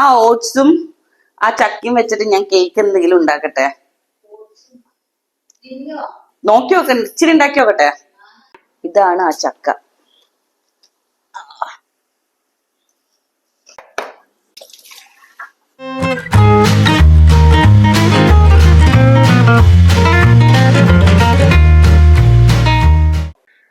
ആ ഓട്സും ആ ചക്കയും വെച്ചിട്ട് ഞാൻ കേക്ക് എന്തെങ്കിലും ഉണ്ടാക്കട്ടെ. നോക്കി നോക്കട്ടെ, ഇച്ചിരി ഉണ്ടാക്കി നോക്കട്ടെ. ഇതാണ് ആ ചക്ക.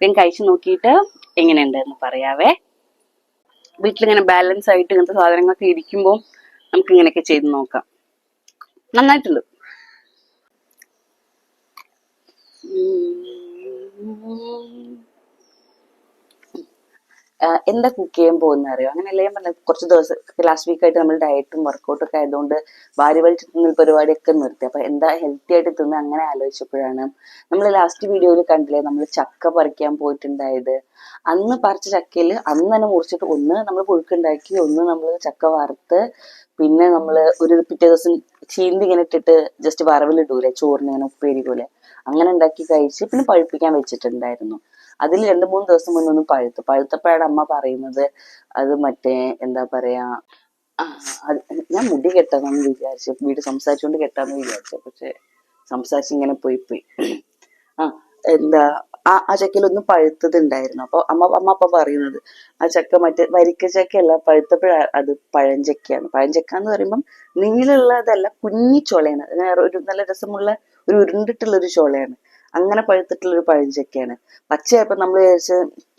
ഞാൻ കഴിച്ചു നോക്കിയിട്ട് എങ്ങനെയുണ്ടെന്ന് പറയാവേ. വീട്ടിലിങ്ങനെ ബാലൻസ് ആയിട്ട് ഇങ്ങനത്തെ സാധനങ്ങളൊക്കെ ഇരിക്കുമ്പോൾ നമുക്ക് ഇങ്ങനെയൊക്കെ ചെയ്ത് നോക്കാം. നന്നായിട്ടുണ്ട്. എന്താ കുക്ക് ചെയ്യാൻ പോകുന്ന അറിയോ? അങ്ങനെയല്ലേ ഞാൻ പറഞ്ഞത്. കുറച്ച് ദിവസം ലാസ്റ്റ് വീക്ക് ആയിട്ട് നമ്മൾ ഡയറ്റും വർക്കൗട്ടും ഒക്കെ ആയതുകൊണ്ട് വാരി വലിച്ച് തിന്നൽ പരിപാടിയൊക്കെ നിർത്തി. അപ്പൊ എന്താ ഹെൽത്തി ആയിട്ട് തിന്ന് അങ്ങനെ ആലോചിച്ചപ്പോഴാണ് നമ്മൾ ലാസ്റ്റ് വീഡിയോയിൽ കണ്ടില്ലേ, നമ്മൾ ചക്ക പറിക്കാൻ പോയിട്ടുണ്ടായത്. അന്ന് പറിച്ച ചക്കയിൽ അന്ന് തന്നെ മുറിച്ചിട്ട് ഒന്ന് നമ്മൾ പുഴുക്കുണ്ടാക്കി, ഒന്ന് നമ്മൾ ചക്ക വറുത്ത്, പിന്നെ നമ്മൾ ഒരു പിറ്റേ ദിവസം ചീന്തി ഇങ്ങനെ ഇട്ടിട്ട് ജസ്റ്റ് വറവിലിടൂലെ ചോറിന്, ഇങ്ങനെ ഉപ്പേരി പോലെ അങ്ങനെ ഉണ്ടാക്കി കഴിച്ച്, പിന്നെ പഴുപ്പിക്കാൻ വെച്ചിട്ടുണ്ടായിരുന്നു. അതിൽ 2-3 ദിവസം മുന്നേ ഒന്ന് പഴുത്തപ്പോഴാണ് അമ്മ പറയുന്നത് അത് മറ്റേ എന്താ പറയാ, ഞാൻ മുടി കെട്ടാന്ന് വിചാരിച്ചു, വീട് സംസാരിച്ചുകൊണ്ട് കെട്ടാന്ന് വിചാരിച്ചു, പക്ഷെ സംസാരിച്ചിങ്ങനെ പോയി. ആ എന്താ ആ ചക്കയിലൊന്നും പഴുത്തത് ഉണ്ടായിരുന്നു. അപ്പൊ അമ്മ അപ്പൊ പറയുന്നത് ആ ചക്ക മറ്റേ വരിക്ക ചക്കയല്ല, പഴുത്തപ്പോഴ അത് പഴഞ്ചക്കയാണ്. പഴഞ്ചക്ക എന്ന് പറയുമ്പം നീളുള്ളതല്ല, കുഞ്ഞി ചൊളയാണ്, ഒരു നല്ല രസമുള്ള ഒരു ഉരുണ്ടിട്ടുള്ള ഒരു ചൊളയാണ്. അങ്ങനെ പഴുത്തിട്ടുള്ള ഒരു പഴഞ്ചക്കയാണ്. പച്ചയപ്പോ നമ്മൾ വിചാരിച്ച്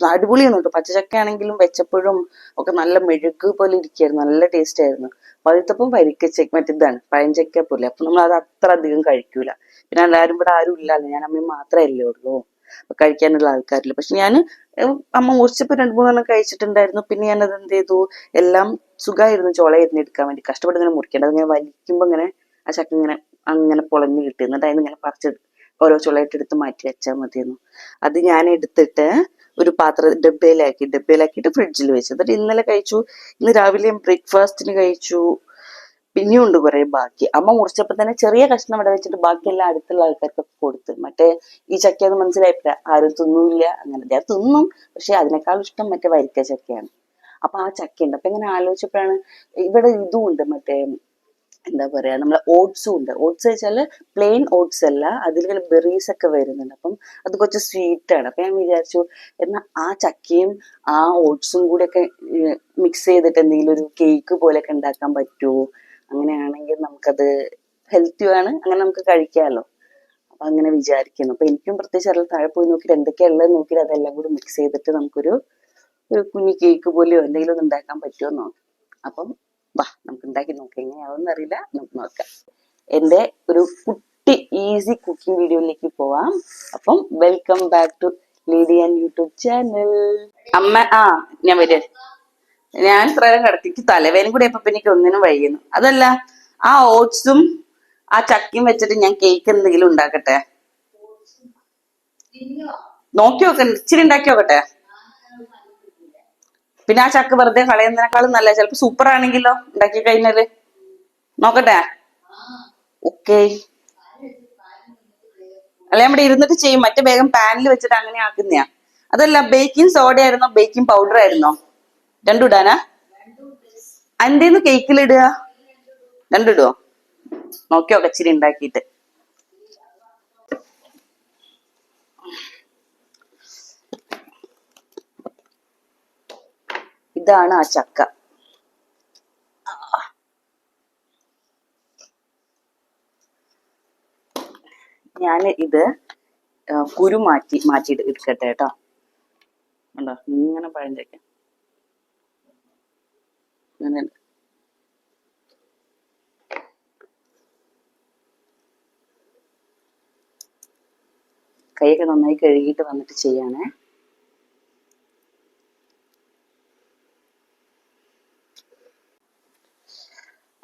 അടിപൊളിയാണ് കേട്ടോ. പച്ചച്ചക്കയാണെങ്കിലും വെച്ചപ്പോഴും ഒക്കെ നല്ല മെഴുക് പോലെ ഇരിക്കുകയായിരുന്നു, നല്ല ടേസ്റ്റ് ആയിരുന്നു. പഴുത്തപ്പം വരിക്കച്ചക്ക മറ്റേതാണ് പഴഞ്ചക്ക പോലെ. അപ്പൊ നമ്മൾ അത് അത്ര അധികം കഴിക്കൂല. പിന്നെ എല്ലാവരും ഇവിടെ ആരും ഇല്ലല്ലോ, ഞാൻ അമ്മയും മാത്രമല്ലേ ഉള്ളൂ, അപ്പൊ കഴിക്കാനുള്ള ആൾക്കാരില്ല. പക്ഷെ ഞാൻ അമ്മ മുറിച്ചപ്പോ 2-3 കഴിച്ചിട്ടുണ്ടായിരുന്നു. പിന്നെ ഞാനത് എന്ത് ചെയ്തു, എല്ലാം സുഖമായിരുന്നു ചോള എടുക്കാൻ വേണ്ടി. കഷ്ടപ്പെട്ട് ഇങ്ങനെ മുറിക്കേണ്ടത്, ഇങ്ങനെ വലിക്കുമ്പോ ഇങ്ങനെ ആ ചക്ക ഇങ്ങനെ അങ്ങനെ പൊളഞ്ഞു കിട്ടി. എന്നിട്ട് അതിന് ഇങ്ങനെ പറിച്ചെടുത്ത് ഓരോ ചുളയായിട്ട് എടുത്ത് മാറ്റി വെച്ചാൽ മതിയെന്നു. അത് ഞാൻ എടുത്തിട്ട് ഒരു ഡബ്ബയിലാക്കിയിട്ട് ഫ്രിഡ്ജിൽ വെച്ചു. എന്നിട്ട് ഇന്നലെ കഴിച്ചു. ഇന്ന് രാവിലെ ബ്രേക്ക്ഫാസ്റ്റിന് കഴിച്ചു. പിന്നെയും ഉണ്ട് കുറെ ബാക്കി. അമ്മ മുറിച്ചപ്പോ തന്നെ ചെറിയ കഷ്ണം ഇവിടെ വെച്ചിട്ട് ബാക്കിയെല്ലാം അടുത്തുള്ള ആൾക്കാർക്കൊക്കെ കൊടുത്ത്. മറ്റേ ഈ ചക്കയെന്ന് മനസ്സിലായിട്ടില്ല, ആരും തിന്നൂല്ല. അങ്ങനെ ഞാൻ തിന്നും, പക്ഷെ അതിനേക്കാളും ഇഷ്ടം മറ്റേ വരിക്ക ചക്കയാണ്. അപ്പൊ ആ ചക്കയുണ്ട്. അപ്പൊ ഇങ്ങനെ ആലോചിച്ചപ്പോഴാണ് ഇവിടെ ഇതും ഉണ്ട്, മറ്റേ എന്താ പറയാ, നമ്മളെ ഓട്സും ഉണ്ട്. ഓട്സ് വെച്ചാല് പ്ലെയിൻ ഓട്സ് അല്ല, അതിലിങ്ങനെ ബെറീസ് ഒക്കെ വരുന്നുണ്ട്. അപ്പം അത് കുറച്ച് സ്വീറ്റ് ആണ്. അപ്പൊ ഞാൻ വിചാരിച്ചു എന്നാൽ ആ ചക്കയും ആ ഓട്സും കൂടെ ഒക്കെ മിക്സ് ചെയ്തിട്ട് എന്തെങ്കിലും ഒരു കേക്ക് പോലെയൊക്കെ ഉണ്ടാക്കാൻ പറ്റുമോ? അങ്ങനെയാണെങ്കിൽ നമുക്കത് ഹെൽത്തിയാണ്, അങ്ങനെ നമുക്ക് കഴിക്കാമല്ലോ. അപ്പൊ അങ്ങനെ വിചാരിക്കുന്നു. അപ്പൊ എനിക്കും പ്രത്യേകിച്ച് അറിയില്ല, താഴെ പോയി നോക്കിയിട്ട് എന്തൊക്കെയാ ഉള്ളത് നോക്കിയിട്ട് അതെല്ലാം കൂടി മിക്സ് ചെയ്തിട്ട് നമുക്കൊരു കുഞ്ഞു കേക്ക് പോലെയോ എന്തെങ്കിലും ഒന്ന് ഉണ്ടാക്കാൻ പറ്റുമോ എന്ന് നോക്കാം. അപ്പം വാ, നമുക്ക് ഉണ്ടാക്കി നോക്കാം. എങ്ങനെയാവുമെന്ന് അറിയില്ല, നമുക്ക് നോക്കാം. എന്റെ ഒരു കുട്ടി ഈസി കുക്കിംഗ് വീഡിയോയിലേക്ക് പോവാം. അപ്പം വെൽക്കം ബാക്ക് ടു ലീഡിയൻ യൂട്യൂബ് ചാനൽ. അമ്മ ഞാൻ വരെ, ഞാൻ ഇത്ര നേരം കിടത്തിക്ക് തലവേദന കൂടി ഇപ്പൊ എനിക്ക് ഒന്നിനും വൈകുന്നു. അതല്ല, ആ ഓട്സും ആ ചക്കയും വെച്ചിട്ട് ഞാൻ കേക്ക് എന്തെങ്കിലും ഉണ്ടാക്കട്ടെ. നോക്കി നോക്കട്ടെ, ഇച്ചിരി ഉണ്ടാക്കി നോക്കട്ടെ. പിന്നെ ആ ചക്ക വെറുതെ കളയുന്നതിനേക്കാളും നല്ല, ചിലപ്പോ സൂപ്പർ ആണെങ്കിലോ ഉണ്ടാക്കി കഴിഞ്ഞാല്. നോക്കട്ടെ. ഓക്കെ. അല്ല, നമ്മുടെ ഇരുന്നിട്ട് ചെയ്യും, മറ്റേ വേഗം പാനിൽ വെച്ചിട്ട് അങ്ങനെ ആക്കുന്നയാ. അതല്ല, ബേക്കിംഗ് സോഡ ആയിരുന്നോ ബേക്കിംഗ് പൗഡർ ആയിരുന്നോ? രണ്ടും ഇടാനാ? അന്തേന്ന് കേക്കിലിടുക? രണ്ടിടുവോ? നോക്കിയോ ഇച്ചിരി ഉണ്ടാക്കിയിട്ട്. ഇതാണ് ആ ചക്ക. ഞാൻ ഇത് കുരു മാറ്റി എടുക്കട്ടെ കേട്ടോ. ഉണ്ടോ ഇങ്ങനെ പഴഞ്ചക്ക ഇങ്ങനെ. കൈയൊക്കെ നന്നായി കഴുകിയിട്ട് വന്നിട്ട് ചെയ്യാനേ.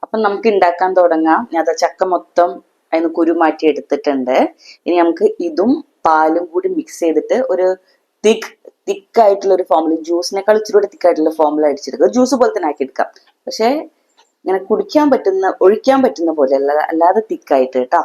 അപ്പം നമുക്ക് ഉണ്ടാക്കാൻ തുടങ്ങാം. ഞാൻ ചക്ക മൊത്തം അതിന് കുരു മാറ്റി എടുത്തിട്ടുണ്ട്. ഇനി നമുക്ക് ഇതും പാലും കൂടി മിക്സ് ചെയ്തിട്ട് ഒരു തിക്കായിട്ടുള്ള ഒരു ഫോമിൽ, ജ്യൂസിനേക്കാൾ ഇച്ചിരി കൂടെ തിക്കായിട്ടുള്ള ഫോമിൽ അടിച്ചെടുക്കുക. ജ്യൂസ് പോലെ തന്നെ ആക്കി എടുക്കാം, പക്ഷെ ഇങ്ങനെ ഒഴിക്കാൻ പറ്റുന്ന പോലെ അല്ലാതെ തിക്കായിട്ട് കേട്ടോ.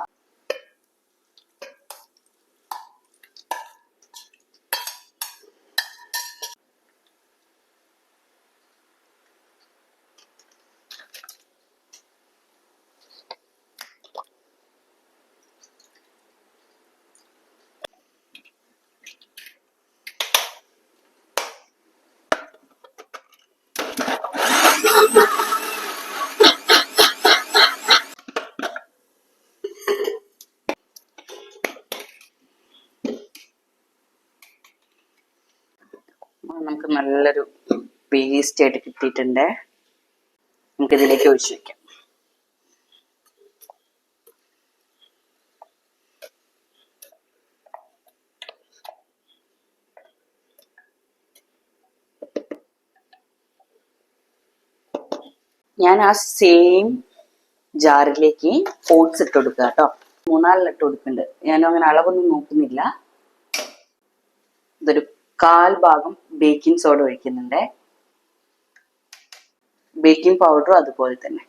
നമുക്ക് നല്ലൊരു പേസ്റ്റ് ആയിട്ട് കിട്ടിയിട്ടുണ്ട്. നമുക്കിതിലേക്ക് ഒഴിച്ചു വെക്കാം. ഞാൻ ആ സെയിം ജാറിലേക്ക് ഓട്സ് ഇട്ട് കൊടുക്കുക കേട്ടോ. 3-4 ഇട്ട് കൊടുക്കുന്നുണ്ട്. ഞാനും അങ്ങനെ അളവൊന്നും നോക്കുന്നില്ല. ഇതൊരു 1/4 ഭാഗം ബേക്കിംഗ് സോഡ ഒഴിക്കുന്നുണ്ട്. ബേക്കിംഗ് പൗഡറും അതുപോലെ തന്നെ.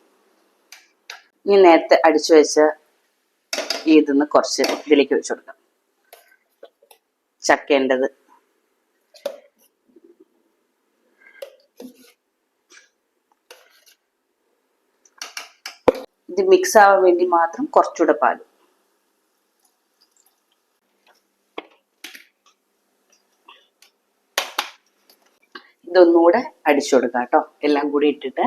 ഇനി നേരത്തെ അടിച്ചു വെച്ച ഇതിന്ന് കുറച്ച് ഇതിലേക്ക് ഒഴിച്ചു കൊടുക്കാം. ചക്കേണ്ടത് ഇത് മിക്സ് ആവാൻ വേണ്ടി മാത്രം കുറച്ചുകൂടെ പാൽ. ഇതൊന്നുകൂടെ അടിച്ചു കൊടുക്കാം കേട്ടോ. എല്ലാം കൂടി ഇട്ടിട്ട്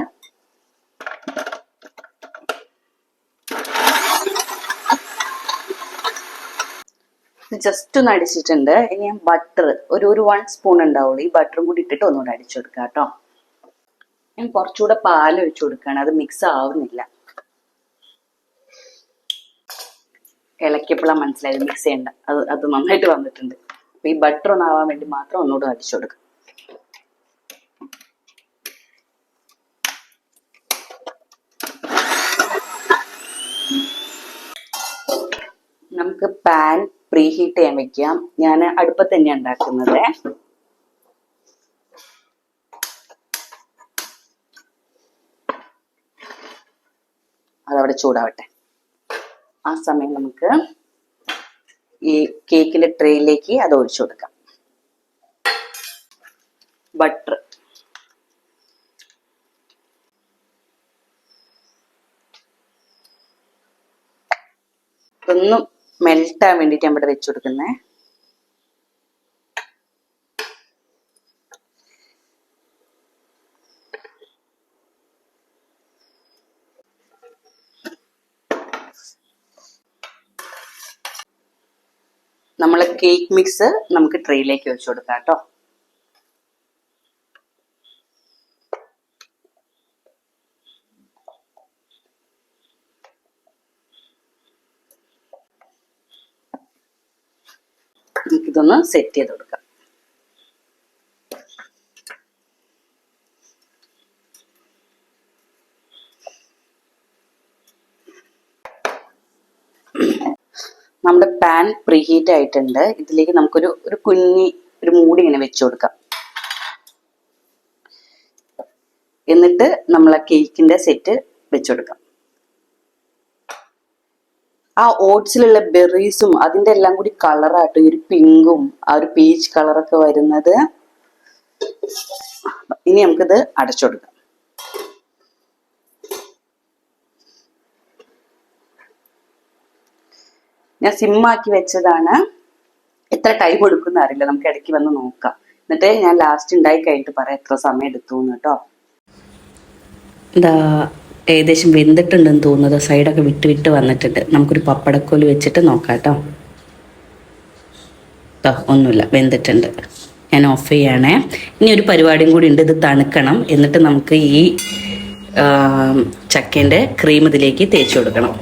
ജസ്റ്റ് ഒന്ന് അടിച്ചിട്ടുണ്ട്. ഇനി ഞാൻ ബട്ടർ ഒരു 1 സ്പൂൺ ഉണ്ടാവുള്ളൂ. ഈ ബട്ടറും കൂടി ഇട്ടിട്ട് ഒന്നുകൂടെ അടിച്ചു കൊടുക്കാം കേട്ടോ. ഞാൻ കുറച്ചുകൂടെ പാൽ ഒഴിച്ചു കൊടുക്കുകയാണ്. അത് മിക്സ് ആവുന്നില്ല. ഇളക്കിയപ്പോഴാണ് മനസ്സിലായത് മിക്സ് ചെയ്യണ്ട. അത് നന്നായിട്ട് വന്നിട്ടുണ്ട്. അപ്പൊ ഈ ബട്ടർ ഒന്ന് ആവാൻ വേണ്ടി മാത്രം ഒന്നുകൂടെ അടിച്ചു കൊടുക്കാം. നമുക്ക് പാൻ പ്രീ ഹീറ്റ് ചെയ്യാൻ വെക്കാം. ഞാൻ അടുപ്പത്ത് തന്നെയാണ് ഉണ്ടാക്കുന്നത്. അതവിടെ ചൂടാവട്ടെ. ആ സമയം നമുക്ക് ഈ കേക്കിന്റെ ട്രേയിലേക്ക് അത് ഒഴിച്ചു കൊടുക്കാം. ബട്ടർ ഒന്ന് മെൽറ്റ് ആവാൻ വേണ്ടിട്ട് ഞാൻ ഇവിടെ വെച്ചു കൊടുക്കുന്നേ. നമ്മളെ കേക്ക് മിക്സ് നമുക്ക് ട്രേയിലേക്ക് വെച്ചു കൊടുക്കാം കേട്ടോ. നമുക്കിതൊന്ന് സെറ്റ് ചെയ്ത് കൊടുക്കാം. നമ്മുടെ പാൻ പ്രീഹീറ്റ് ആയിട്ടുണ്ട്. ഇതിലേക്ക് നമുക്കൊരു ഒരു മൂടി ഇങ്ങനെ വെച്ചു കൊടുക്കാം. എന്നിട്ട് നമ്മളെ കേക്കിന്റെ സെറ്റ് വെച്ചു കൊടുക്കാം. ആ ഓട്സിലുള്ള ബെറീസും അതിന്റെ എല്ലാം കൂടി കളറായിട്ട് ഒരു പിങ്കും ആ ഒരു പീച്ച് കളറൊക്കെ വരുന്നത്. ഇനി നമുക്കിത് അടച്ചു കൊടുക്കാം. ഞാൻ സിമ്മാക്കി വെച്ചതാണ്. എത്ര ടൈം എടുക്കുന്ന അറിയില്ല. നമുക്ക് ഇടയ്ക്ക് വന്ന് നോക്കാം. എന്നിട്ട് ഞാൻ ലാസ്റ്റ് ഉണ്ടായി കഴിഞ്ഞിട്ട് പറയാം എത്ര സമയം എടുത്തു കേട്ടോ. ഇതാ ഏകദേശം വെന്തിട്ടുണ്ടെന്ന് തോന്നുന്നത്. സൈഡൊക്കെ വിട്ട് വിട്ട് വന്നിട്ടുണ്ട്. നമുക്കൊരു പപ്പടക്കോല് വെച്ചിട്ട് നോക്കാം കേട്ടോ. ഒന്നുമില്ല, വെന്തിട്ടുണ്ട്. ഞാൻ ഓഫ് ചെയ്യണേ. ഇനി ഒരു പരിപാടിയും കൂടി ഉണ്ട്. ഇത് തണുക്കണം. എന്നിട്ട് നമുക്ക് ഈ ചക്കേൻ്റെ ക്രീം ഇതിലേക്ക് തേച്ച് കൊടുക്കണം.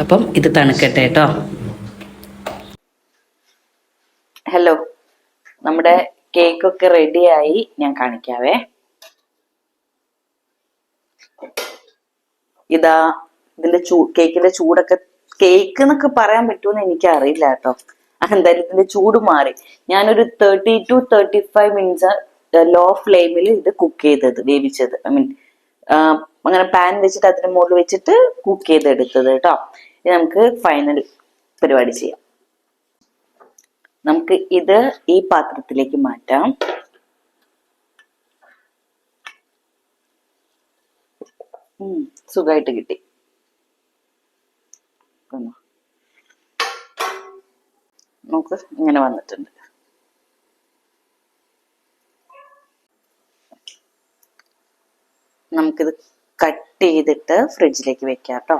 അപ്പം ഇത് തണുക്കട്ടെ കേട്ടോ. ഹലോ, നമ്മുടെ കേക്കൊക്കെ റെഡിയായി. ഞാൻ കാണിക്കാവേ. ഇതാ ഇതിന്റെ കേക്കിന്റെ ചൂടൊക്കെ, കേക്ക് എന്നൊക്കെ പറയാൻ പറ്റുമെന്ന് എനിക്ക് അറിയില്ല കേട്ടോ. എന്തായാലും ഇതിന്റെ ചൂട് മാറി. ഞാനൊരു 30 to 35 മിനിറ്റ്സ് ലോ ഫ്ലെയിമിൽ ഇത് കുക്ക് ചെയ്തത്, വേവിച്ചത്. ഐ മീൻ അങ്ങനെ പാൻ വെച്ചിട്ട് അതിന് മുകളിൽ വെച്ചിട്ട് കുക്ക് ചെയ്തെടുത്തത് കേട്ടോ. ഇനി നമുക്ക് ഫൈനൽ പരിപാടി ചെയ്യാം. നമുക്ക് ഇത് ഈ പാത്രത്തിലേക്ക് മാറ്റാം. സുഖമായിട്ട് കിട്ടി. നമുക്ക് ഇങ്ങനെ വന്നിട്ടുണ്ട്. നമുക്കിത് കട്ട് ചെയ്തിട്ട് ഫ്രിഡ്ജിലേക്ക് വെക്കാം കേട്ടോ.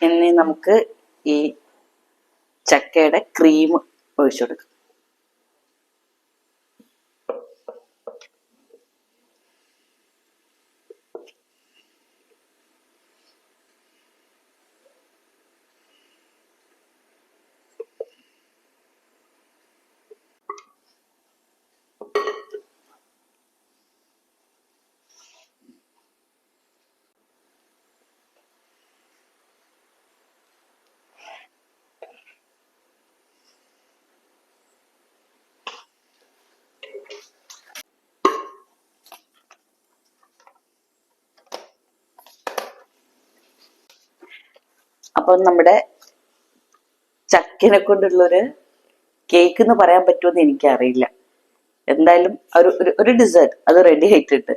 ഇനി നമുക്ക് ഈ ചക്കയുടെ ക്രീം ഒഴിച്ചു കൊടുക്കാം. അപ്പൊ നമ്മുടെ ചക്കനെ കൊണ്ടുള്ളൊരു കേക്ക് എന്ന് പറയാൻ പറ്റുമെന്ന് എനിക്കറിയില്ല. എന്തായാലും ഒരു ഡിസേർട്ട് അത് റെഡി ആയിട്ടുണ്ട്.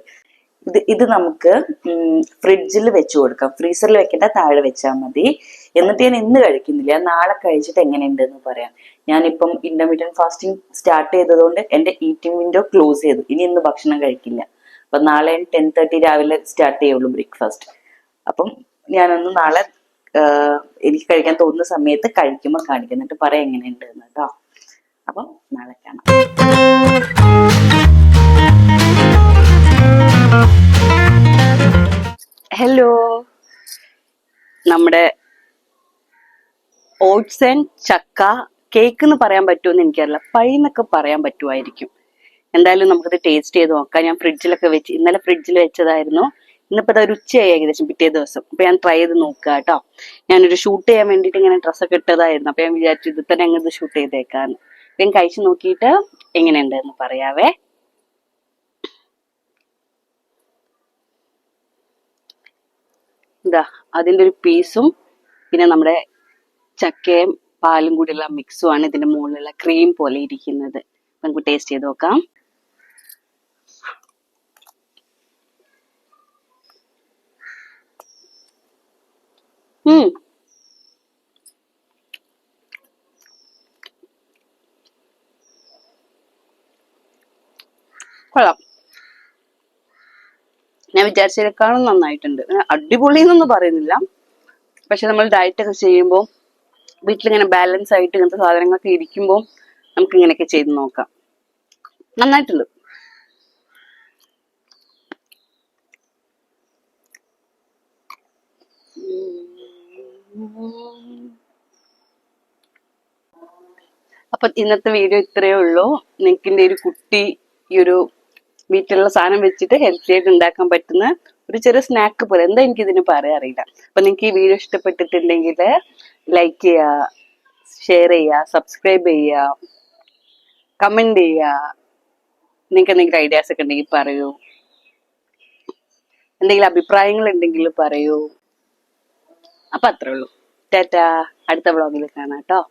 ഇത് നമുക്ക് ഫ്രിഡ്ജിൽ വെച്ച് കൊടുക്കാം. ഫ്രീസറിൽ വെക്കേണ്ട, താഴെ വെച്ചാൽ മതി. എന്നിട്ട് ഞാൻ ഇന്ന് കഴിക്കുന്നില്ല, നാളെ കഴിച്ചിട്ട് എങ്ങനെയുണ്ട് എന്ന് പറയാം. ഞാനിപ്പം ഇന്റർമീഡിയറ്റ് ഫാസ്റ്റിംഗ് സ്റ്റാർട്ട് ചെയ്തതുകൊണ്ട് എന്റെ ഈറ്റിംഗ് വിൻഡോ ക്ലോസ് ചെയ്തു. ഇന്ന് ഭക്ഷണം കഴിക്കില്ല. അപ്പൊ നാളെ 10:30 രാവിലെ സ്റ്റാർട്ട് ചെയ്യുള്ളൂ ബ്രേക്ക്ഫാസ്റ്റ്. അപ്പം ഞാനൊന്ന് നാളെ എനിക്ക് കഴിക്കാൻ തോന്നുന്ന സമയത്ത് കഴിക്കുമ്പോൾ കാണിക്കും, എന്നിട്ട് പറയാം എങ്ങനെയുണ്ട് എന്ന് കേട്ടോ. അപ്പം നാളെ കാണാം. ഹലോ, നമ്മുടെ ഓട്സ് ആൻഡ് ചക്ക കേക്ക് എന്ന് പറയാൻ പറ്റുമെന്ന് എനിക്കറിയില്ല, പൈ എന്നൊക്കെ പറയാൻ പറ്റുമായിരിക്കും. എന്തായാലും നമുക്കത് ടേസ്റ്റ് ചെയ്ത് നോക്കാം. ഞാൻ ഫ്രിഡ്ജിലൊക്കെ വെച്ച്, ഇന്നലെ ഫ്രിഡ്ജിൽ വെച്ചതായിരുന്നു. ഇന്നിപ്പോ ഒരു ഉച്ചയായി ഏകദേശം, പിറ്റേ ദിവസം. അപ്പൊ ഞാൻ ട്രൈ ചെയ്ത് നോക്കുക കേട്ടോ. ഞാനൊരു ഷൂട്ട് ചെയ്യാൻ വേണ്ടിയിട്ട് ഇങ്ങനെ ഡ്രസ്സൊക്കെ ഇട്ടതായിരുന്നു. അപ്പൊ ഞാൻ വിചാരിച്ചു ഇത് തന്നെ അങ്ങ് ഷൂട്ട് ചെയ്തേക്കാന്ന്. ഞാൻ കഴിച്ചു നോക്കിയിട്ട് എങ്ങനെയുണ്ട് എന്ന് പറയാവേ. ഇതാ അതിന്റെ ഒരു പീസും പിന്നെ നമ്മുടെ ചക്കയും പാലും കൂടിയുള്ള മിക്സും ആണ് ഇതിന്റെ മുകളിലുള്ള ക്രീം പോലെ ഇരിക്കുന്നത്. നമുക്ക് ടേസ്റ്റ് ചെയ്ത് നോക്കാം. കൊള്ളാം. ഞാൻ വിചാരിച്ചതിനേക്കാളും നന്നായിട്ടുണ്ട്. അടിപൊളി എന്നൊന്നും പറയുന്നില്ല, പക്ഷെ നമ്മൾ ഡയറ്റ് ഒക്കെ ചെയ്യുമ്പോൾ വീട്ടിലിങ്ങനെ ബാലൻസ് ആയിട്ട് ഇങ്ങനത്തെ സാധനങ്ങളൊക്കെ ഇരിക്കുമ്പോൾ നമുക്ക് ഇങ്ങനെയൊക്കെ ചെയ്ത് നോക്കാം. നന്നായിട്ടുണ്ട്. അപ്പൊ ഇന്നത്തെ വീഡിയോ ഇത്രയേ ഉള്ളൂ. നിങ്ങൾക്ക് എന്റെ ഒരു കുട്ടി ഈ ഒരു വീട്ടിലുള്ള സാധനം വെച്ചിട്ട് ഹെൽത്തി ആയിട്ട് ഉണ്ടാക്കാൻ പറ്റുന്ന ഒരു ചെറിയ സ്നാക്ക് പോലെ, എന്താ എനിക്ക് ഇതിന് പറയാൻ അറിയില്ല. അപ്പൊ നിങ്ങൾക്ക് ഈ വീഡിയോ ഇഷ്ടപ്പെട്ടിട്ടുണ്ടെങ്കിൽ ലൈക്ക് ചെയ്യുക, ഷെയർ ചെയ്യുക, സബ്സ്ക്രൈബ് ചെയ്യുക, കമന്റ് ചെയ്യുക. നിങ്ങൾക്ക് എന്തെങ്കിലും ഐഡിയാസ് ഒക്കെ ഉണ്ടെങ്കിൽ പറയൂ, എന്തെങ്കിലും അഭിപ്രായങ്ങൾ ഉണ്ടെങ്കിൽ പറയൂ. അപ്പൊ അത്രേ ഉള്ളൂ. ടാറ്റാ, അടുത്ത വ്ളോഗിൽ കാണാം കേട്ടോ.